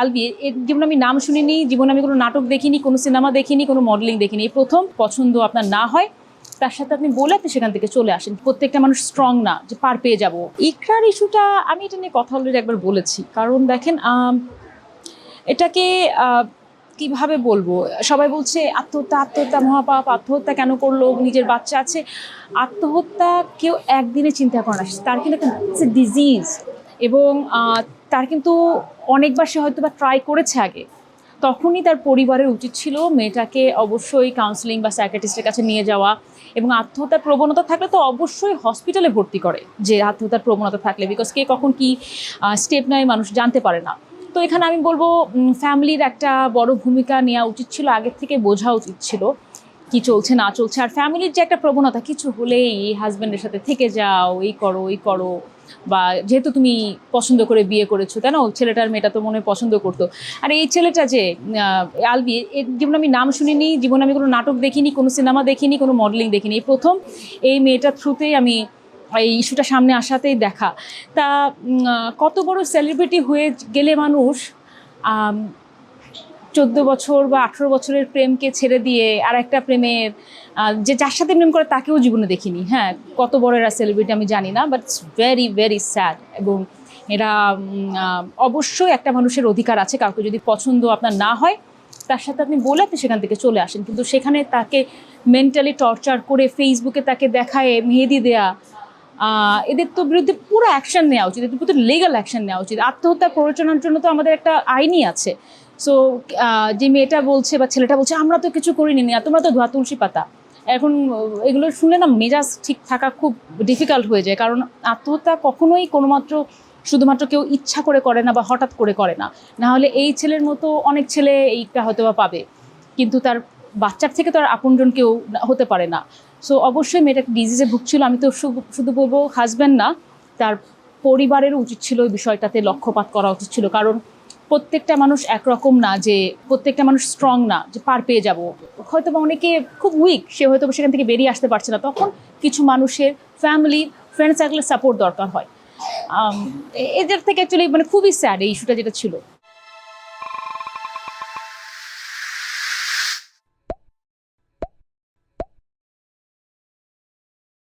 আলবি এর জীবনে আমি নাম শুনিনি, জীবনে আমি কোনো নাটক দেখিনি, কোনো সিনেমা দেখিনি, কোনো মডেলিং দেখিনি। এই প্রথম পছন্দ আপনার না হয়, তার সাথে আপনি বলে আপনি সেখান থেকে চলে আসেন। প্রত্যেকটা মানুষ স্ট্রং না যে পার পেয়ে যাব। ইকরার ইস্যুটা আমি এটা নিয়ে কথা অলরেডি একবার বলেছি। কারণ দেখেন এটাকে কিভাবে বলবো, সবাই বলছে আত্মহত্যা আত্মহত্যা মহাপাপ, আত্মহত্যা কেন করলো, নিজের বাচ্চা আছে। আত্মহত্যা কেউ একদিনে চিন্তা করে না, তার কিন্তু একটা ডিজিজ, এবং তার কিন্তু অনেকবার সে হয়তো বা ট্রাই করেছে আগে। তখনই তার পরিবারের উচিত ছিল মেয়েটাকে অবশ্যই কাউন্সিলিং বা সাইকিয়াট্রিস্টের কাছে নিয়ে যাওয়া, এবং আত্মহত্যার প্রবণতা থাকলে তো অবশ্যই হসপিটালে ভর্তি করে, যে আত্মহত্যার প্রবণতা থাকলে, বিকজ কে কখন কি স্টেপ নেয় মানুষ জানতে পারে না। তো এখানে আমি বলবো ফ্যামিলির একটা বড় ভূমিকা নেওয়া উচিত ছিল, আগের থেকে বোঝা উচিত ছিল কি চলছে না চলছে। আর ফ্যামিলির যে একটা প্রবণতা, কিছু হলেই হাজব্যান্ডের সাথে থেকে যাও, এই করো ওই করো, বা যেহেতু তুমি পছন্দ করে বিয়ে করেছো, তাই না, ছেলেটার মেয়েটা তো মনে হয় পছন্দ করতো। আর এই ছেলেটা যে আলবি এর জীবনে আমি নাম শুনিনি, জীবনে আমি কোনো নাটক দেখিনি, কোনো সিনেমা দেখিনি, কোনো মডেলিং দেখিনি। এই প্রথম এই মেয়েটার থ্রুতেই আমি এই ইস্যুটা সামনে আসাতেই দেখা। তা কত বড় সেলিব্রিটি হয়ে গেলে মানুষ 14 বছর বা 18 বছরের প্রেমকে ছেড়ে দিয়ে আর একটা প্রেমের, যে যার সাথে প্রেম করে তাকেও জীবনে দেখিনি। হ্যাঁ, কত বড় এরা সেলিব্রিটি আমি জানি না, but it's very very sad. এবং এরা অবশ্যই একটা মানুষের অধিকার আছে, কাউকে যদি পছন্দ আপনার না হয় তার সাথে আপনি বলে আপনি সেখান থেকে চলে আসেন, কিন্তু সেখানে তাকে মেন্টালি টর্চার করে ফেসবুকে তাকে দেখায় মেহেদি দেয়া, এদের তো বিরুদ্ধে পুরো অ্যাকশন নেওয়া উচিত, এদের বিরুদ্ধে লিগাল অ্যাকশন নেওয়া উচিত। আত্মহত্যা প্ররোচনার জন্য তো আমাদের একটা আইনই আছে। সো যে মেয়েটা বলছে বা ছেলেটা বলছে আমরা তো কিছু করিনি, না তোমরা তো ধোয়া তুলসী পাতা, এখন এগুলো শুনে না মেজাজ ঠিক থাকা খুব ডিফিকাল্ট হয়ে যায়। কারণ আত্মহত্যা কখনোই কোনোমাত্র শুধুমাত্র কেউ ইচ্ছা করে না বা হঠাৎ করে না। না হলে এই ছেলের মতো অনেক ছেলে এইটা হয়তো বা পাবে, কিন্তু তার বাচ্চার থেকে তো আর আপনজন কেউ হতে পারে না। সো অবশ্যই মেয়েটা একটা ডিজিজে ভুগছিল। আমি তো শুধু বলবো হাজব্যান্ড না, তার পরিবারের উচিত ছিল ওই বিষয়টাতে লক্ষ্যপাত করা উচিত ছিল। কারণ প্রত্যেকটা মানুষ একরকম না, যে প্রত্যেকটা মানুষ স্ট্রং না যে পার পেয়ে যাব। হয়তো বা অনেকে খুব উইক, সে হয়তো সেখান থেকে বেরিয়ে আসতে পারছে না, তখন কিছু মানুষের ফ্যামিলি ফ্রেন্ড সার্কেলের সাপোর্ট দরকার হয়। এদের থেকে অ্যাকচুয়ালি মানে খুবই স্যাড এই ইস্যুটা যেটা ছিল।